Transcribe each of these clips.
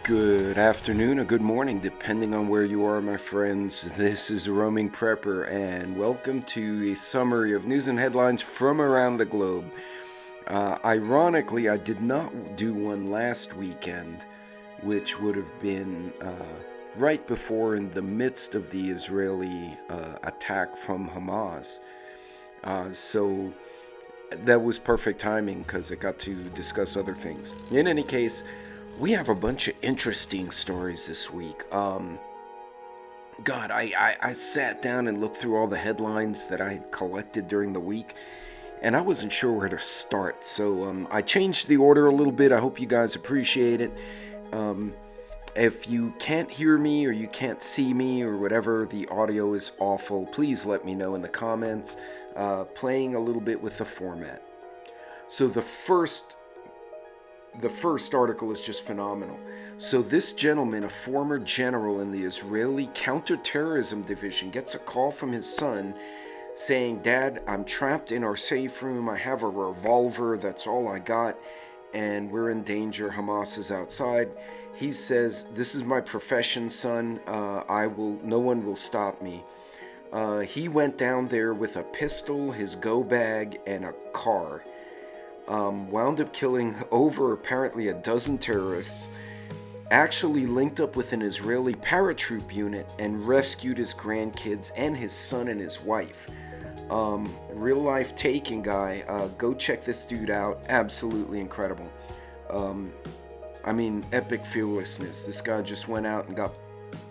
Good afternoon or good morning, depending on where you are, my friends. This is a Roaming Prepper, and welcome to a summary of news and headlines from around the globe. Ironically, I did not do one last weekend, which would have been right before, in the midst of the Israeli attack from Hamas. So that was perfect timing because I got to discuss other things. In any case, we have a bunch of interesting stories this week. I sat down and looked through all the headlines that I had collected during the week, and I wasn't sure where to start. So I changed the order a little bit. I hope you guys appreciate it. If you can't hear me or you can't see me or whatever, the audio is awful, please let me know in the comments. Playing a little bit with the format. So the first article is just phenomenal. So this gentleman, a former general in the Israeli counterterrorism division, gets a call from his son saying, "Dad, I'm trapped in our safe room. I have a revolver. That's all I got. And we're in danger. Hamas is outside." He says, "This is my profession, son. No one will stop me." He went down there with a pistol, his go bag, and a car. Wound up killing over apparently a dozen terrorists, actually linked up with an Israeli paratroop unit and rescued his grandkids and his son and his wife. Real life taking guy. Go check this dude out. Absolutely incredible. Epic fearlessness. This guy just went out and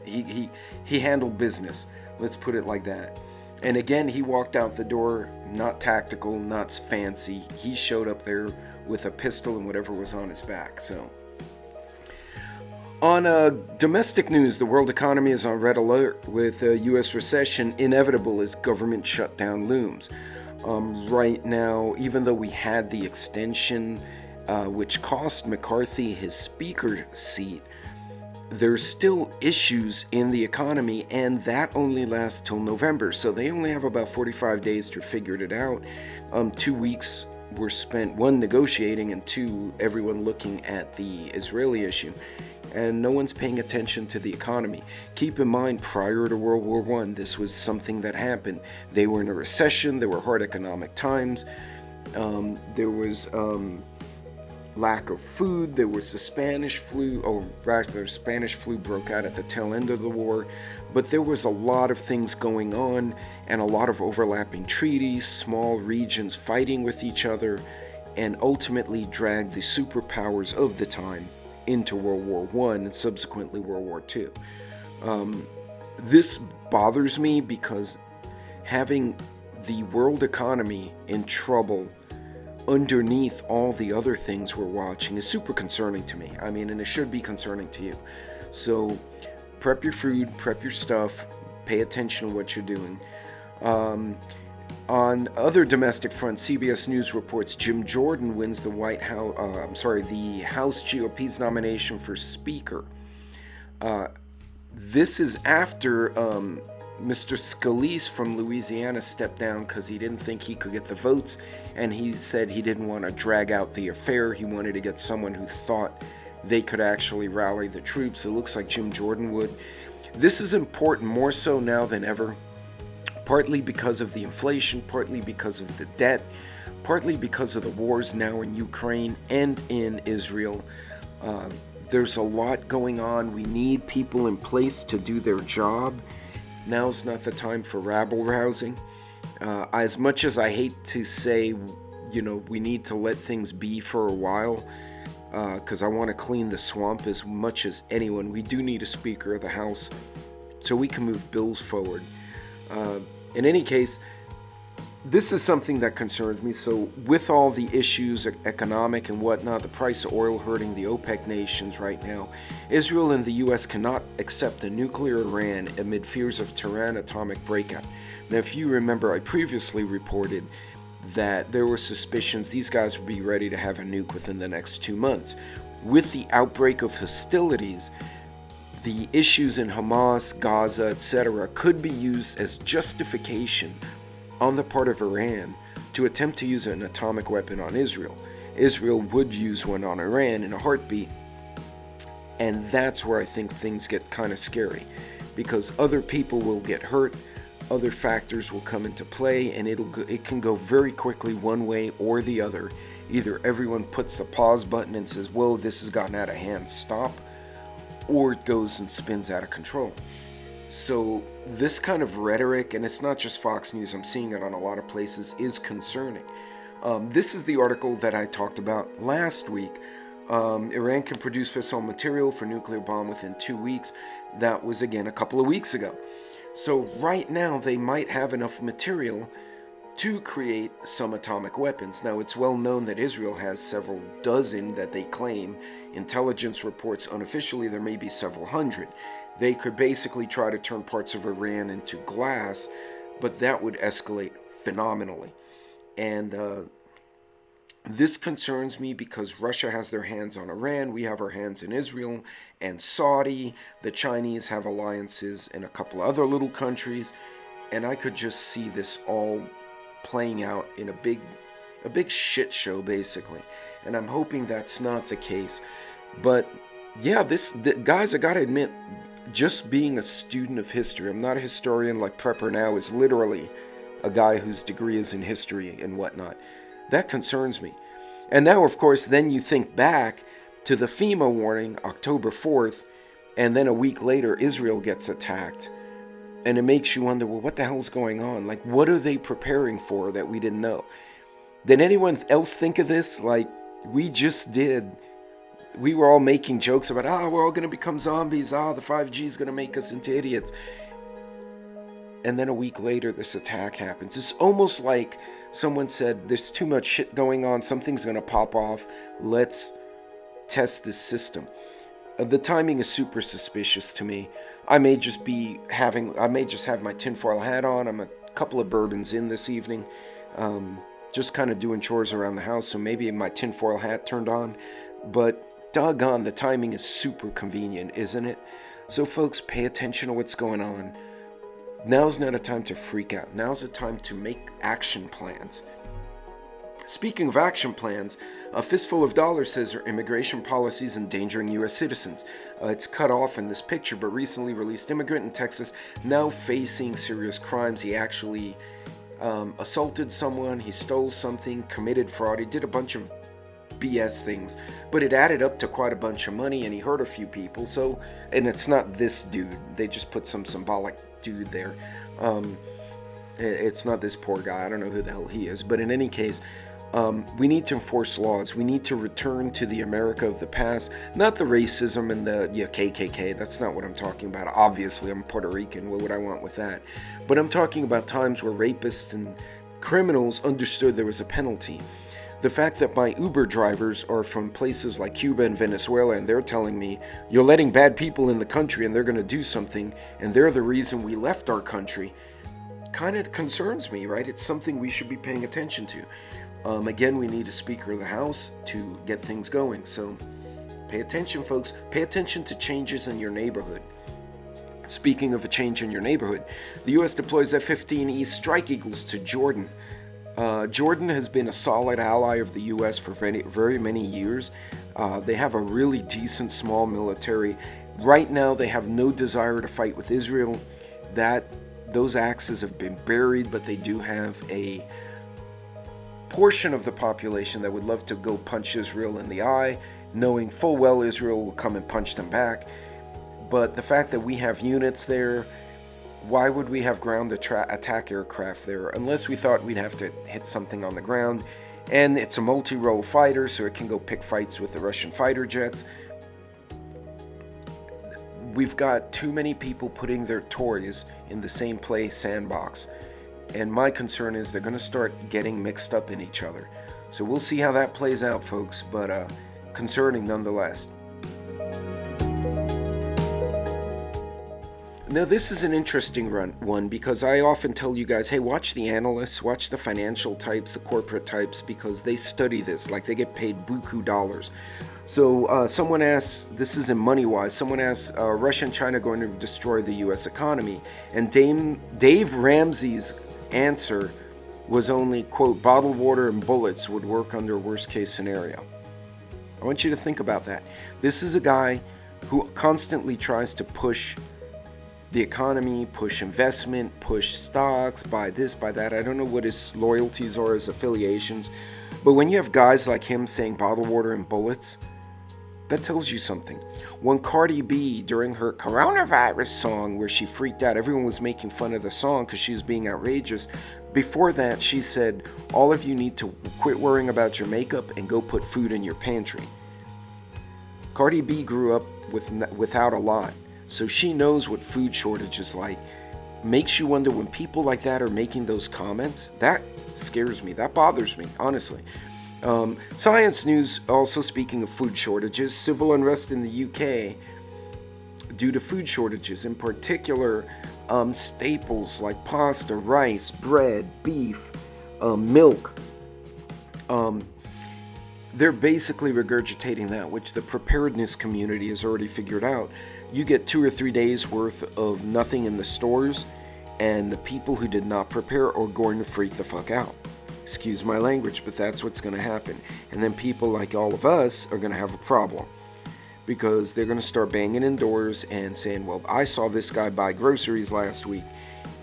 he handled business. Let's put it like that. And again, he walked out the door, not tactical, not fancy. He showed up there with a pistol and whatever was on his back. So, on domestic news, the world economy is on red alert with a U.S. recession inevitable as government shutdown looms. Right now, even though we had the extension, which cost McCarthy his speaker seat, there's still issues in the economy, and that only lasts till November. So they only have about 45 days to figure it out. 2 weeks were spent, one, negotiating, and two, everyone looking at the Israeli issue. And no one's paying attention to the economy. Keep in mind, prior to World War I, this was something that happened. They were in a recession. There were hard economic times. There was lack of food. There was the Spanish flu, Spanish flu broke out at the tail end of the war, but there was a lot of things going on and a lot of overlapping treaties, small regions fighting with each other, and ultimately dragged the superpowers of the time into World War I and subsequently World War II. This bothers me because having the world economy in trouble underneath all the other things we're watching is super concerning to me. And it should be concerning to you. So prep your food, prep your stuff, pay attention to what you're doing. On other domestic fronts, CBS News reports Jim Jordan wins the the House GOP's nomination for Speaker. This is after Mr. Scalise from Louisiana stepped down because he didn't think he could get the votes, and he said he didn't want to drag out the affair. He wanted to get someone who thought they could actually rally the troops. It looks like Jim Jordan would. This is important, more so now than ever, partly because of the inflation, partly because of the debt, partly because of the wars now in Ukraine and in Israel. There's a lot going on. We need people in place to do their job. Now's not the time for rabble-rousing. As much as I hate to say, we need to let things be for a while, because I want to clean the swamp as much as anyone. We do need a Speaker of the House so we can move bills forward. In any case, this is something that concerns me. So with all the issues, economic and whatnot, the price of oil hurting the OPEC nations right now, Israel and the U.S. cannot accept a nuclear Iran amid fears of Tehran atomic breakout. Now, if you remember, I previously reported that there were suspicions these guys would be ready to have a nuke within the next 2 months. With the outbreak of hostilities, the issues in Hamas, Gaza, etc. could be used as justification on the part of Iran to attempt to use an atomic weapon on Israel. Israel would use one on Iran in a heartbeat. And that's where I think things get kind of scary, because other people will get hurt, other factors will come into play, and it can go very quickly one way or the other. Either everyone puts the pause button and says, whoa, this has gotten out of hand, stop, or it goes and spins out of control. So this kind of rhetoric, and it's not just Fox News, I'm seeing it on a lot of places, is concerning. This is the article that I talked about last week. Iran can produce fissile material for nuclear bomb within 2 weeks. That was, again, a couple of weeks ago. So right now they might have enough material to create some atomic weapons. Now, it's well known that Israel has several dozen that they claim. Intelligence reports unofficially there may be several hundred. They could basically try to turn parts of Iran into glass, but that would escalate phenomenally. And this concerns me because Russia has their hands on Iran, we have our hands in Israel and Saudi, the Chinese have alliances in a couple other little countries, and I could just see this all playing out in a big shit show, basically. And I'm hoping that's not the case. But yeah, guys, I gotta admit, just being a student of history, I'm not a historian like Prepper Now is literally a guy whose degree is in history and whatnot. That concerns me. And now, of course, then you think back to the FEMA warning, October 4th, and then a week later, Israel gets attacked. And it makes you wonder, well, what the hell's going on? Like, what are they preparing for that we didn't know? Did anyone else think of this? Like, we just did. We were all making jokes about, we're all going to become zombies. The 5G is going to make us into idiots. And then a week later, this attack happens. It's almost like someone said, there's too much shit going on. Something's going to pop off. Let's test this system. The timing is super suspicious to me. I may just have my tinfoil hat on. I'm a couple of bourbons in this evening. Just kind of doing chores around the house. So maybe my tinfoil hat turned on. But doggone, the timing is super convenient, isn't it? So folks, pay attention to what's going on. Now's not a time to freak out. Now's a time to make action plans. Speaking of action plans, a fistful of dollars says our immigration policies endangering U.S. citizens. It's cut off in this picture, but recently released immigrant in Texas now facing serious crimes. He actually assaulted someone, he stole something, committed fraud, he did a bunch of BS things, but it added up to quite a bunch of money, and he hurt a few people. So, and it's not this dude, they just put some symbolic dude there. It's not this poor guy, I don't know who the hell he is, but in any case, we need to enforce laws. We need to return to the America of the past, not the racism and the KKK. That's not what I'm talking about. Obviously, I'm Puerto Rican. What would I want with that? But I'm talking about times where rapists and criminals understood there was a penalty. The fact that my Uber drivers are from places like Cuba and Venezuela, and they're telling me, you're letting bad people in the country and they're going to do something, and they're the reason we left our country, kind of concerns me, right? It's something we should be paying attention to. Again, we need a Speaker of the House to get things going. So pay attention, folks. Pay attention to changes in your neighborhood. Speaking of a change in your neighborhood, the U.S. deploys F-15E Strike Eagles to Jordan. Jordan has been a solid ally of the U.S. for very, very many years. They have a really decent small military. Right now, they have no desire to fight with Israel. Those axes have been buried, but they do have a portion of the population that would love to go punch Israel in the eye, knowing full well Israel will come and punch them back. But the fact that we have units there, why would we have ground attack aircraft there unless we thought we'd have to hit something on the ground? And it's a multi-role fighter, so it can go pick fights with the Russian fighter jets. We've got too many people putting their toys in the same play sandbox. And my concern is they're going to start getting mixed up in each other. So we'll see how that plays out, folks, but concerning nonetheless. Now, this is an interesting one because I often tell you guys, hey, watch the analysts, watch the financial types, the corporate types, because they study this, like they get paid buku dollars. So someone asks, this is in money-wise, someone asks, Russia and China going to destroy the U.S. economy? And Dave Ramsey's answer was only, quote, bottled water and bullets would work under a worst-case scenario. I want you to think about that. This is a guy who constantly tries to push the economy, push investment, push stocks, buy this, buy that. I don't know what his loyalties are, his affiliations. But when you have guys like him saying bottled water and bullets, that tells you something. When Cardi B, during her coronavirus song, where she freaked out, everyone was making fun of the song because she was being outrageous. Before that, she said, all of you need to quit worrying about your makeup and go put food in your pantry. Cardi B grew up without a lot, so she knows what food shortage is like. Makes you wonder when people like that are making those comments. That scares me. That bothers me, honestly. Science news, also speaking of food shortages, civil unrest in the UK due to food shortages, in particular staples like pasta, rice, bread, beef, milk. They're basically regurgitating that, which the preparedness community has already figured out. You get 2 or 3 days worth of nothing in the stores, and the people who did not prepare are going to freak the fuck out. Excuse my language, but that's what's going to happen. And then people like all of us are going to have a problem, because they're going to start banging in doors and saying, well, I saw this guy buy groceries last week,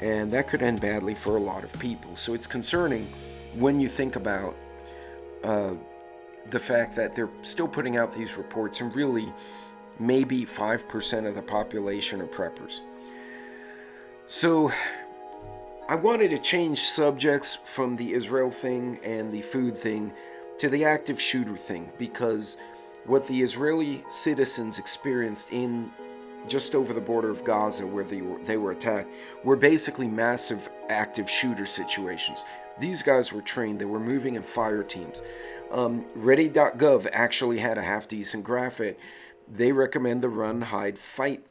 and that could end badly for a lot of people. So it's concerning when you think about the fact that they're still putting out these reports, and really maybe 5% of the population are preppers. So I wanted to change subjects from the Israel thing and the food thing to the active shooter thing, because what the Israeli citizens experienced in just over the border of Gaza, where they were attacked, were basically massive active shooter situations. These guys were trained. They were moving in fire teams. Ready.gov actually had a half-decent graphic. They recommend the run, hide, fight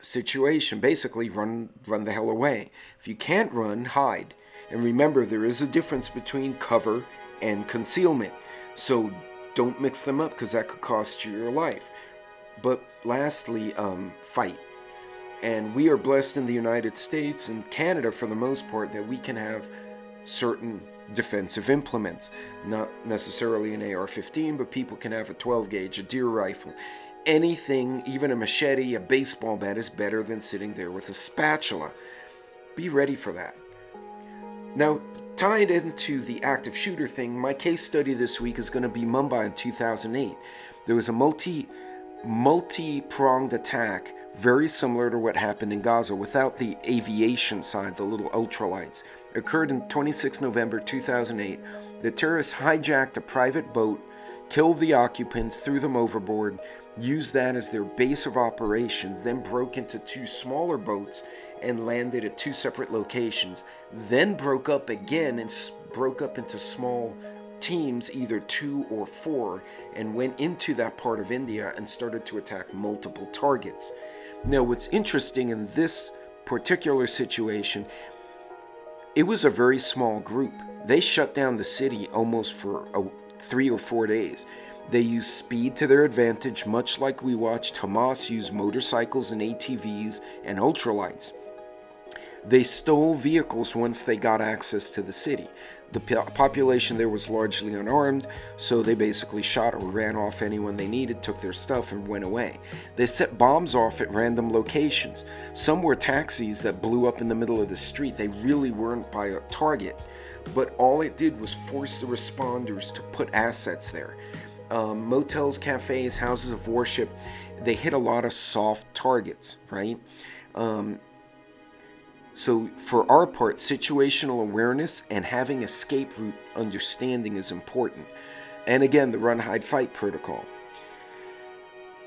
situation. Basically, run the hell away. If you can't run, hide. And remember, there is a difference between cover and concealment. So don't mix them up, because that could cost you your life. But lastly, fight. And we are blessed in the United States and Canada, for the most part, that we can have certain defensive implements. Not necessarily an AR-15, but people can have a 12 gauge, a deer rifle. Anything, even a machete, a baseball bat, is better than sitting there with a spatula. Be ready for that. Now, tied into the active shooter thing, my case study this week is going to be Mumbai in 2008. There was a multi-pronged attack, very similar to what happened in Gaza, without the aviation side, the little ultralights. Occurred in 26 November 2008. The terrorists hijacked a private boat, killed the occupants, threw them overboard, used that as their base of operations, then broke into 2 smaller boats and landed at 2 separate locations, then broke up again and broke up into small teams, either 2 or 4, and went into that part of India and started to attack multiple targets. Now, what's interesting in this particular situation, it was a very small group. They shut down the city almost for 3 or 4 days. They used speed to their advantage, much like we watched Hamas use motorcycles and ATVs and ultralights. They stole vehicles once they got access to the city. The population there was largely unarmed, so they basically shot or ran off anyone they needed, took their stuff, and went away. They set bombs off at random locations. Some were taxis that blew up in the middle of the street. They really weren't by a target, but all it did was force the responders to put assets there. Motels, cafes, houses of worship, they hit a lot of soft targets, right? So for our part, situational awareness and having escape route understanding is important. And again, the run, hide, fight protocol.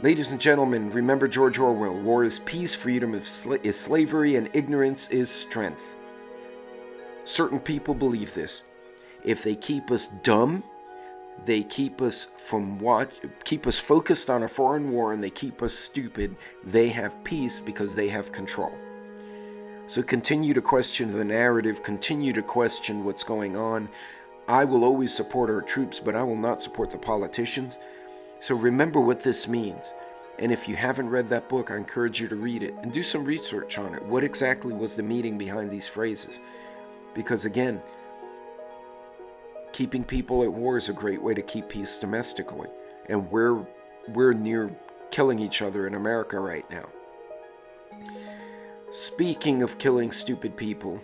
Ladies and gentlemen, remember George Orwell: war is peace, freedom is slavery, and ignorance is strength. Certain people believe this. If they keep us dumb, they keep us focused on a foreign war, and they keep us stupid, they have peace because they have control. So continue to question the narrative, continue to question what's going on. I will always support our troops, but I will not support the politicians. So remember what this means. And if you haven't read that book, I encourage you to read it and do some research on it. What exactly was the meaning behind these phrases? Because again, keeping people at war is a great way to keep peace domestically. And we're near killing each other in America right now. Speaking of killing stupid people,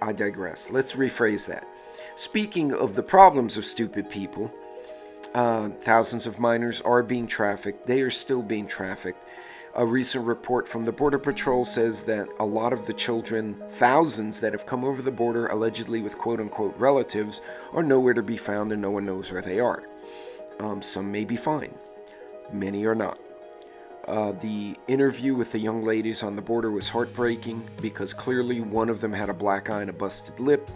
I digress. Let's rephrase that. Speaking of the problems of stupid people, thousands of minors are being trafficked. They are still being trafficked. A recent report from the Border Patrol says that a lot of the children, thousands that have come over the border allegedly with quote-unquote relatives, are nowhere to be found and no one knows where they are. Some may be fine. Many are not. The interview with the young ladies on the border was heartbreaking because clearly one of them had a black eye and a busted lip,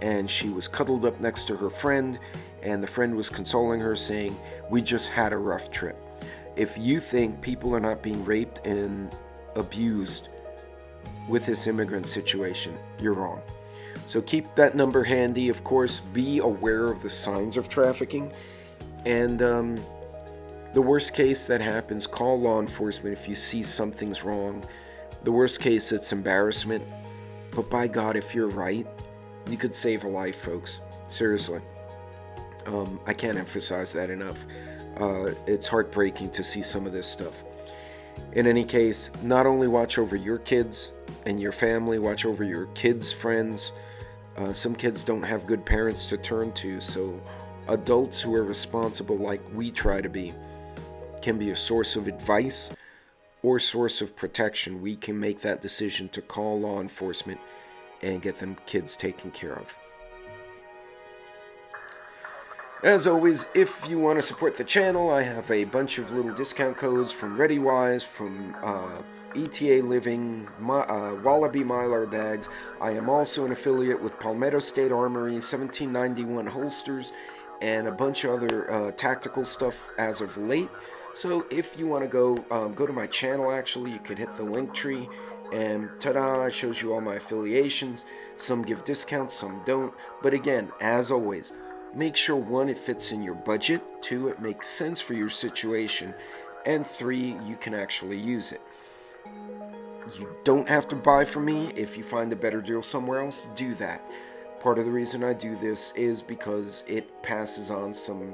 and she was cuddled up next to her friend, and the friend was consoling her saying, "We just had a rough trip." If you think people are not being raped and abused with this immigrant situation, you're wrong. So keep that number handy. Of course, be aware of the signs of trafficking, and the worst case that happens, call law enforcement if you see something's wrong. The worst case, it's embarrassment. But by God, if you're right, you could save a life, folks. Seriously. I can't emphasize that enough. It's heartbreaking to see some of this stuff. In any case, not only watch over your kids and your family, watch over your kids' friends. Some kids don't have good parents to turn to, so adults who are responsible like we try to be can be a source of advice or source of protection. We can make that decision to call law enforcement and get them kids taken care of. As always, if you want to support the channel, I have a bunch of little discount codes from ReadyWise, from ETA Living, Wallaby Mylar Bags. I am also an affiliate with Palmetto State Armory, 1791 holsters, and a bunch of other tactical stuff as of late. So if you want to go to my channel, actually, you could hit the link tree, and ta-da, it shows you all my affiliations. Some give discounts, some don't. But again, as always, make sure 1, it fits in your budget, 2, it makes sense for your situation, and 3, you can actually use it. You don't have to buy from me. If you find a better deal somewhere else, do that. Part of the reason I do this is because it passes on some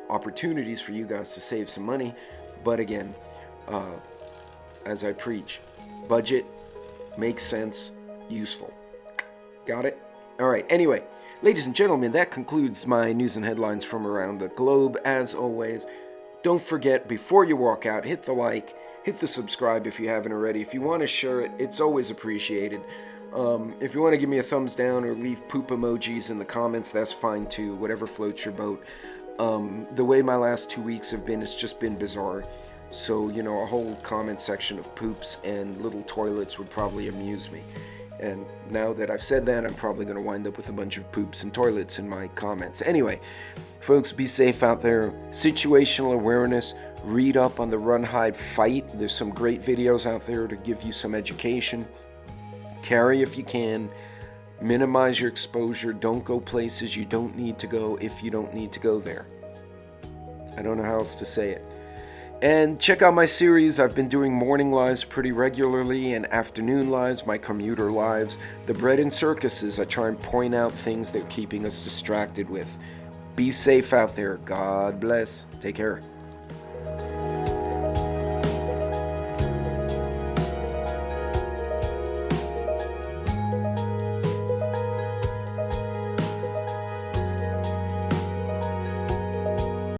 opportunities for you guys to save some money. But again, as I preach, budget, makes sense, useful. Got it? All right, anyway. Ladies and gentlemen, that concludes my news and headlines from around the globe. As always, don't forget, before you walk out, hit the like, hit the subscribe if you haven't already. If you want to share it, it's always appreciated. If you want to give me a thumbs down or leave poop emojis in the comments, that's fine too, whatever floats your boat. The way my last 2 weeks have been, it's just been bizarre. So, you know, a whole comment section of poops and little toilets would probably amuse me. And now that I've said that, I'm probably going to wind up with a bunch of poops and toilets in my comments. Anyway, folks, be safe out there. Situational awareness. Read up on the Run, Hide, Fight. There's some great videos out there to give you some education. Carry if you can. Minimize your exposure. Don't go places you don't need to go if you don't need to go there. I don't know how else to say it. And check out my series. I've been doing morning lives pretty regularly and afternoon lives, my commuter lives. The bread and circuses, I try and point out things that are keeping us distracted with. Be safe out there. God bless. Take care.